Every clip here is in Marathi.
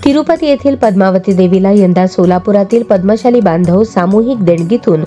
तिरुपती येथील पद्मावती देवीला यंदा सोलापुरातील पद्मशाली बांधव सामूहिक देणगीतून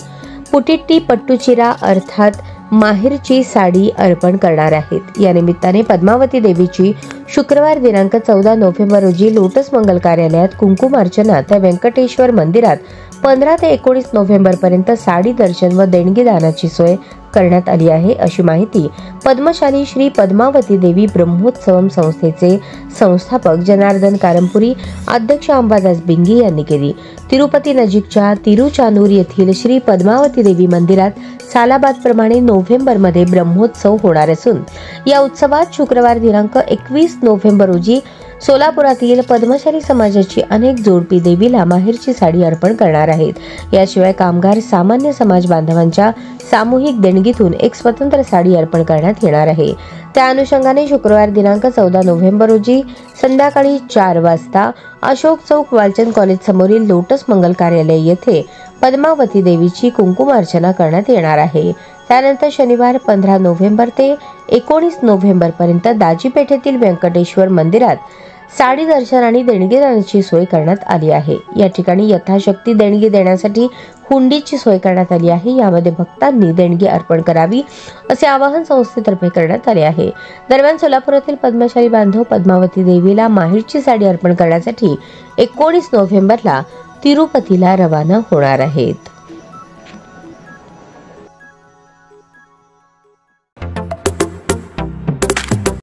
पुटिट्टी पट्टुचिरा अर्थात माहेरची साडी अर्पण करणार आहेत। या निमित्ताने पद्मावती देवीची शुक्रवार दिनांक 14 नोव्हेंबर रोजी लोटस मंगल कार्यालयात कुंकुमार्चना त्या व्यंकटेश्वर मंदिरात 15 ते 19 नोव्हेंबर पर्यंत साडी दर्शन व देणगी दानाची सोय करण्यात आली आहे, अशी माहिती पद्मशाली श्री पद्मावती देवी ब्रह्मोत्सवम संस्थेचे संस्थापक जनार्दन कारंपुरी, अध्यक्ष अंबादास बिंगी यांनी केली। तिरुपती नजीकच्या तिरुचानूर येथील श्री पद्मावती देवी मंदिरात सालाबाद प्रमाणे नोव्हेंबर मध्ये ब्रह्मोत्सव होणार असून या उत्सवात शुक्रवार दिनांक 21 नोव्हेंबर रोजी सोलापुरातील पद्मशाली समाजाची अनेक जोडपी देवीला माहेरची साडी अर्पण करणार आहेत। याशिवाय कामगार सामान्य समाज बांधवांच्या सामूहिक देणगीतून एक स्वतंत्र साडी अर्पण करण्यात येणार आहे। त्या अनुषंगाने शुक्रवार दिनांक 14 नोव्हेंबर रोजी संध्याकाळी 4 वाजता अशोक चौक वालचंद कॉलेज समोरील लोटस मंगल कार्यालय येथे पद्मावती देवीची कुंकुमार्चना करण्यात येणार आहे। त्यानंतर शनिवार 15 नोव्हेंबर ते 19 नोव्हेंबर पर्यंत दाजीपेठेतील व्यंकटेश्वर मंदिरात साडी दर्शन आणि देणगी दानाची सोय करण्यात आली आहे। या ठिकाणी यथाशक्ती देणगी देण्यासाठी हुंडीची सोय करण्यात आली आहे। यामध्ये भक्तांनी देणगी अर्पण करावी असे आवाहन संस्थेतर्फे करण्यात आले आहे। दरम्यान सोलापुरातील पद्मशाली बांधव पद्मावती देवीला माहेरची साडी अर्पण करण्यासाठी 19 नोव्हेंबरला तिरुपतीला रवाना होणार आहेत।